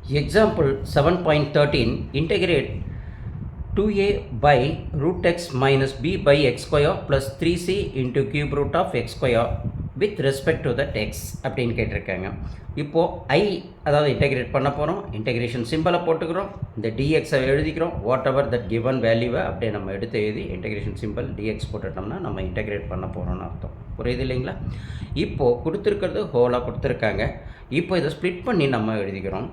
Example 7.13 integrate 2a by root x minus b by x square plus 3c into cube root of x square with respect to that x அப்படின்னு கேட்டிருக்காங்க. இப்போது I அதாவது integrate பண்ண போகிறோம். Integration சிம்பிளை போட்டுக்கிறோம். இந்த dxஐ எழுதிக்கிறோம். வாட் எவர் தட் கிவன் வேல்யூவை அப்படியே நம்ம எடுத்து எழுதி இன்டெகிரேஷன் சிம்பிள் dx போட்டுட்டோம்னா நம்ம இன்டெகிரேட் பண்ண போகிறோம்னு அர்த்தம். புரியுது இல்லைங்களா? இப்போது கொடுத்துருக்கிறது ஹோலாக கொடுத்துருக்காங்க. இப்போ இதை ஸ்ப்ளிட் பண்ணி நம்ம எழுதிக்கிறோம்.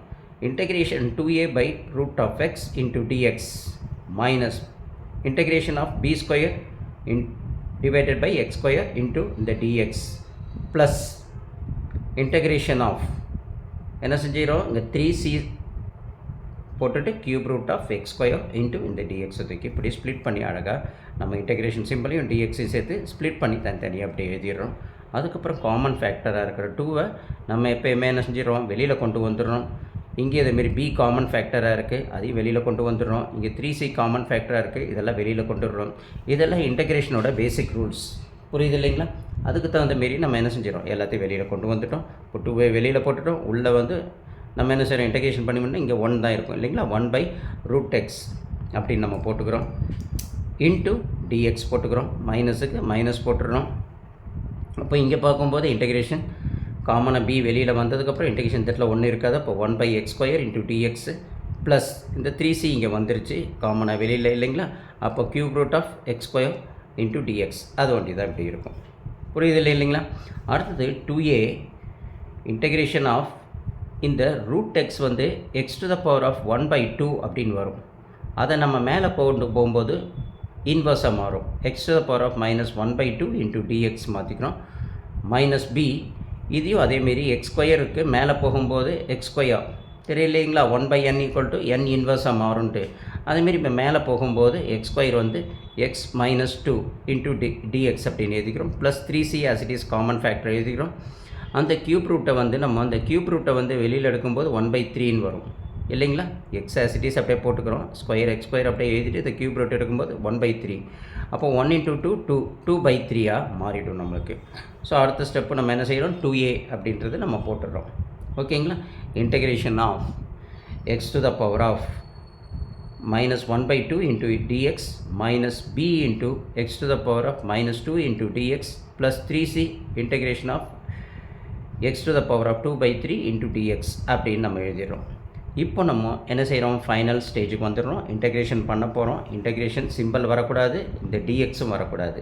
integration 2a by root of x into dx minus integration of b square divided by x square into the dx plus integration of என்ன செஞ்சிடும் இந்த 3c போட்டுட்டு cube root of x square into இந்த dx தூக்கி இப்படி split பண்ணி அழகாக நம்ம இன்டெகிரேஷன் சிம்பிளையும் dxஐயும் சேர்த்து ஸ்ப்ளிட் பண்ணி தனித்தனியாக அப்படி எழுதிடுறோம். அதுக்கப்புறம் காமன் ஃபேக்டராக இருக்கிற 2வை நம்ம எப்போயுமே என்ன செஞ்சிடறோம் வெளியில் கொண்டு வந்துடுறோம். இங்கே இதேமாரி b காமன் ஃபேக்டராக இருக்குது, அதையும் வெளியில் கொண்டு வந்துடுறோம். இங்கே 3c காமன் ஃபேக்டராக இருக்குது, இதெல்லாம் வெளியில் கொண்டு வர்றோம். இதெல்லாம் இன்டெகிரேஷனோட பேசிக் ரூல்ஸ். புரியுது இல்லைங்களா? அதுக்கு தகுந்த மாரி நம்ம என்ன செஞ்சிடறோம் எல்லாத்தையும் வெளியில் கொண்டு வந்துட்டோம். இப்போ 2 வெளியில் போட்டுட்டோம். உள்ளே வந்து நம்ம என்ன செய்கிறோம் இன்டெகிரேஷன் பண்ணிவிட்டோம். இங்கே 1 தான் இருக்கும் இல்லைங்களா? 1 by root x அப்படின்னு நம்ம போட்டுக்கிறோம். இன்ட்டு dx போட்டுக்கிறோம். மைனஸுக்கு மைனஸ் போட்டுடுறோம். அப்போ இங்கே பார்க்கும்போது இன்டெகிரேஷன் காமனாக b வெளியில் வந்ததுக்கப்புறம் இன்டெகிரேஷன் தட்டில் 1 இருக்காது. அப்போ 1 by x square into dx plus இந்த 3c இங்கே வந்துருச்சு காமனாக வெளியில் இல்லைங்களா? அப்போ cube root of x square into dx அது ஒண்டி தான் இப்படி இருக்கும். புரியுது இல்லைங்களா? அடுத்தது 2a இன்டெகிரேஷன் ஆஃப் இந்த ரூட் x வந்து x to the power of 1 by 2 அப்படின்னு வரும். அதை நம்ம மேலே போகும்போது இன்வர்ஸாக மாறும். x to the power of minus 1 by 2 into dx மாற்றிக்கிறோம். மைனஸ் b இதையும் அதேமாரி எக்ஸ் ஸ்கொயருக்கு மேலே போகும்போது எக்ஸ் ஸ்கொயர் தெரியலைங்களா? 1 by n equal to n இன்வர்ஸாக மாறும்ட்டு. அதேமாரி இப்போ மேலே போகும்போது எக்ஸ் ஸ்கொயர் வந்து எக்ஸ் மைனஸ் 2 இன்ட்டு டிஎக்ஸ் அப்படின்னு எழுதிக்கிறோம். Plus 3c as it is common factor எழுதிக்கிறோம். அந்த க்யூப் ரூட்டை வந்து நம்ம அந்த க்யூப் ரூட்டை வந்து வெளியில் எடுக்கும்போது 1 by 3ன்னு வரும் இல்லைங்களா? எக்ஸ் as it is அப்படியே போட்டுக்கிறோம். ஸ்கொயர் எக்ஸ் ஸ்கொயர் அப்படியே எழுதிட்டு இந்த க்யூப் ரூட் எடுக்கும்போது 1 by 3. அப்போ 1 into 2 2 by 3ஆக மாறிடும் நம்மளுக்கு. ஸோ அடுத்த ஸ்டெப்பு நம்ம என்ன செய்கிறோம் 2a அப்படின்றது நம்ம போட்டுடுறோம். ஓகேங்களா? Integration of x to the power of minus 1 by 2 into dx minus b into x to the power of minus 2 into dx plus 3c integration of x to the power of 2 by 3 into dx அப்படின்னு நம்ம எழுதிடுறோம். இப்போ நம்ம என்ன செய்கிறோம் final ஸ்டேஜுக்கு வந்துடுறோம். Integration பண்ண போகிறோம். இன்டெகிரேஷன் சிம்பிள் வரக்கூடாது, இந்த dxம் வரக்கூடாது.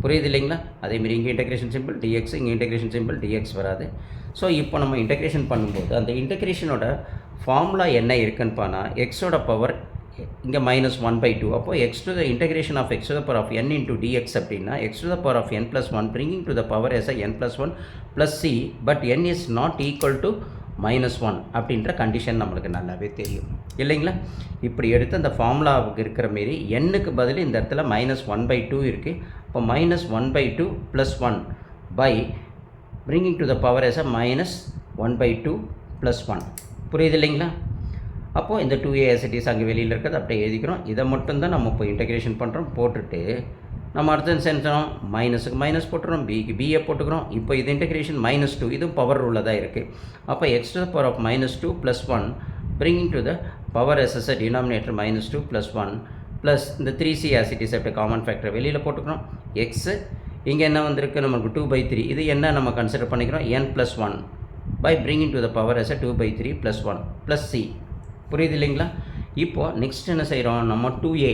புரியுது இல்லைங்களா? அதேமாரி இங்கே இன்டெகிரேஷன் சிம்பிள் dx, இங்கே இன்டெகிரேஷன் சிம்பிள் dx வராது. ஸோ இப்போ நம்ம இன்டெகிரேஷன் பண்ணும்போது அந்த இன்டெகிரேஷனோட ஃபார்முலா என்ன இருக்குன்னு பார்த்தா எக்ஸோட பவர் இங்கே மைனஸ் 1 by 2. அப்போது x to the integration of x to the power of n into dx அப்படின்னா x to the power of n plus 1 bringing to the power as a n plus 1 plus c but n is not equal to -1 அப்படின்ற condition நம்மளுக்கு நல்லாவே தெரியும் இல்லைங்களா? இப்படி எடுத்து அந்த ஃபார்முலாவுக்கு இருக்கிற மாரி எண்ணுக்கு பதில் இந்த இடத்துல -1 by 2 இருக்குது. இப்போ -1 by 2 plus 1 by bringing to the power as a -1 by 2 plus 1. புரியுது இல்லைங்களா? அப்போது இந்த 2a as it is அங்கே வெளியில் இருக்கிறது அப்படியே எழுதிக்கிறோம். இதை மட்டும்தான் நம்ம இப்போ இன்டெகிரேஷன் பண்ணுறோம். போட்டுட்டு நம்ம அடுத்த செஞ்சோம் மைனஸுக்கு மைனஸ் போட்டுறோம், பிக்கு பிஏ போட்டுக்கிறோம். இப்போ இது இன்டெகிரேஷன் -2 இதுவும் பவர் ரூலில் தான் இருக்குது. அப்போ x to the power of -2 plus 1 bringing to the power as a denominator -2 plus 1 plus இந்த 3c as it is அப்படியே காமன் ஃபேக்டர் வெளியில் போட்டுக்கிறோம். எக்ஸு இங்கே என்ன வந்திருக்கு நமக்கு 2 by 3. இது என்ன நம்ம கன்சிடர் பண்ணிக்கிறோம் n plus 1 by bringing to the power as a 2 by 3 plus 1 plus c. புரியுது இல்லைங்களா? இப்போது நெக்ஸ்ட் என்ன செய்கிறோம் நம்ம 2a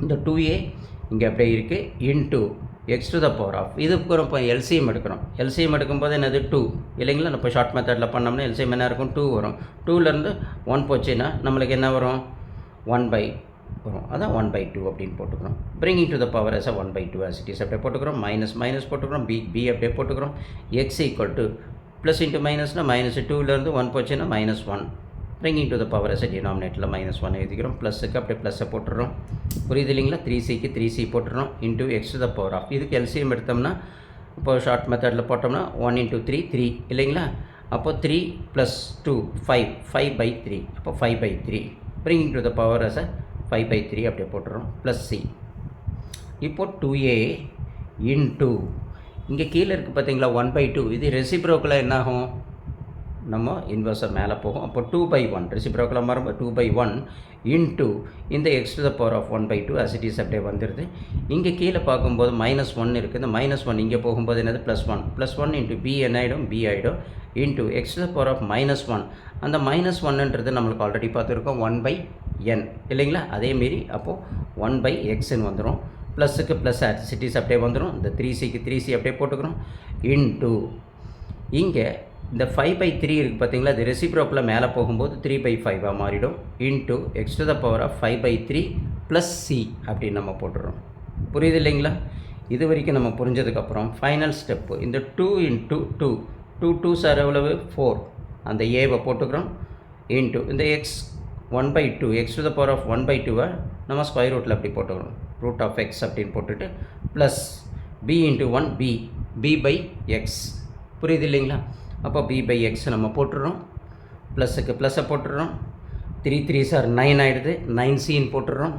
இந்த 2a இங்கே அப்படியே இருக்குது into x to the power of இதுக்கு இப்போ எல்சிஎம் எடுக்கிறோம். எல்சிஎம் எடுக்கும்போது என்னது 2 இல்லைங்களா? இப்போ ஷார்ட் மெத்தடில் பண்ணோம்னா எல்சிஎம் என்ன இருக்கும் 2 வரும். 2லேருந்து 1 போச்சுன்னா நம்மளுக்கு என்ன வரும் 1 by வரும். அதான் 1 by 2 அப்படின்னு போட்டுக்கிறோம். bringing to the power as a 1 by 2 as it is அப்படியே போட்டுக்கிறோம். மைனஸ் மைனஸ் போட்டுக்கிறோம். b அப்படியே போட்டுக்கிறோம். X equal to plus into மைனஸ்னால் -2லேருந்து 1 போச்சுன்னா -1 bringing to the power as a denominator -1 எழுதிக்கிறோம். ப்ளஸுக்கு அப்படியே ப்ளஸ்ஸை போட்டுடுறோம். புரியுது இல்லைங்களா? 3cக்கு 3c போட்டுடுறோம் into x to the power of இதுக்கு எல்சிஎம் எடுத்தோம்னா இப்போ ஷார்ட் மெத்தடில் போட்டோம்னா 1 into 3 3 இல்லைங்களா? அப்போ 3 + 2 5 by 3 அப்போ 5 by 3 bringing to the power as a 5 by 3 அப்படியே போட்டுடுறோம் ப்ளஸ் c. இப்போ 2a இன்ட்டு இங்கே கீழே இருக்குது பார்த்தீங்களா 1 by 2 இது ரெசிப்ரோக்கில் என்னாகும் நம்ம இன்வெர்ஸாக மேலே போகும். அப்போ 2/1 ரெசிப்ரோக்கலாக மாறும்போது 2/1 இன்ட்டு இந்த x to the power of 1/2 as it is அப்படியே வந்துடுது. இங்கே கீழே பார்க்கும்போது -1 இருக்குது. இந்த -1 இங்கே போகும்போது என்னது +1 இன்ட்டு b என்ன ஆகிடும், b ஆகிடும் into x to the power of -1. அந்த -1ன்றது நம்மளுக்கு ஆல்ரெடி பார்த்துருக்கோம் 1/n இல்லைங்களா. அதேமாரி அப்போது 1/xன்னு வந்துடும். ப்ளஸுக்கு ப்ளஸ் சிட்டிஸ் அப்படியே வந்துடும். இந்த 3cக்கு 3c அப்படியே போட்டுக்கிறோம் இன்ட்டு இங்கே இந்த 5/3 இருக்குது பார்த்தீங்களா, இது ரெசிப்ரோக்கில் மேலே போகும்போது 3/5 மாறிடும் into x to the power of 5/3 plus c அப்படின்னு நம்ம போட்டுடுறோம். புரியுது இல்லைங்களா. இது வரைக்கும் நம்ம புரிஞ்சதுக்கப்புறம் ஃபைனல் ஸ்டெப்பு இந்த 2 இன்ட்டு 2 2s ஆர் எவ்வளவு 4, அந்த ஏவை போட்டுக்கிறோம் இன்ட்டு இந்த x1/2 x to the power of 1/2 நம்ம ஸ்கொயர் ரூட்டில் அப்படி போட்டுக்கிறோம், ரூட் ஆஃப் x அப்படின்னு போட்டுட்டு ப்ளஸ் b இன்ட்டு 1 b/x. புரியுது இல்லைங்களா. அப்போ b/x நம்ம போட்டுடுறோம், ப்ளஸுக்கு ப்ளஸ்ஸை போட்டுடுறோம், 3 3s ஆர் 9 ஆகிடுது, 9cன்னு போட்டுடுறோம்,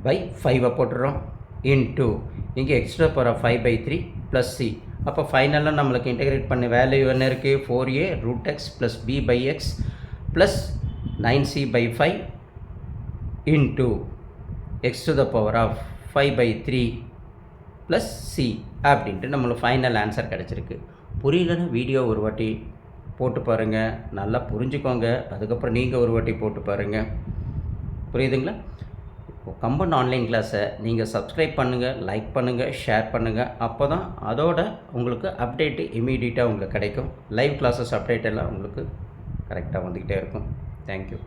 பை 5 போட்டுடுறோம் இன்ட்டு இங்கே x to the power of 5/3 plus c. அப்போ ஃபைனலாக நம்மளுக்கு இன்டெகிரேட் பண்ண வேல்யூ என்ன இருக்குது, 4a √x plus b/x plus 9c/5 into x to the power of 5/3 plus c அப்படின்ட்டு நம்மளுக்கு ஃபைனல் ஆன்சர் கிடச்சிருக்கு. புரியலன்னு வீடியோ ஒரு வாட்டி போட்டு பாருங்கள், நல்லா புரிஞ்சுக்கோங்க. அதுக்கப்புறம் நீங்கள் ஒரு வாட்டி போட்டு பாருங்கள். புரியுதுங்களா. கம்பன் ஆன்லைன் கிளாஸை நீங்கள் சப்ஸ்கிரைப் பண்ணுங்கள், லைக் பண்ணுங்கள், ஷேர் பண்ணுங்கள். அப்போ தான் அதோட உங்களுக்கு அப்டேட்டு இமீடியட்டாக உங்களுக்கு கிடைக்கும். லைவ் கிளாஸஸ் அப்டேட் எல்லாம் உங்களுக்கு கரெக்டாக வந்துக்கிட்டே இருக்கும். தேங்க்யூ.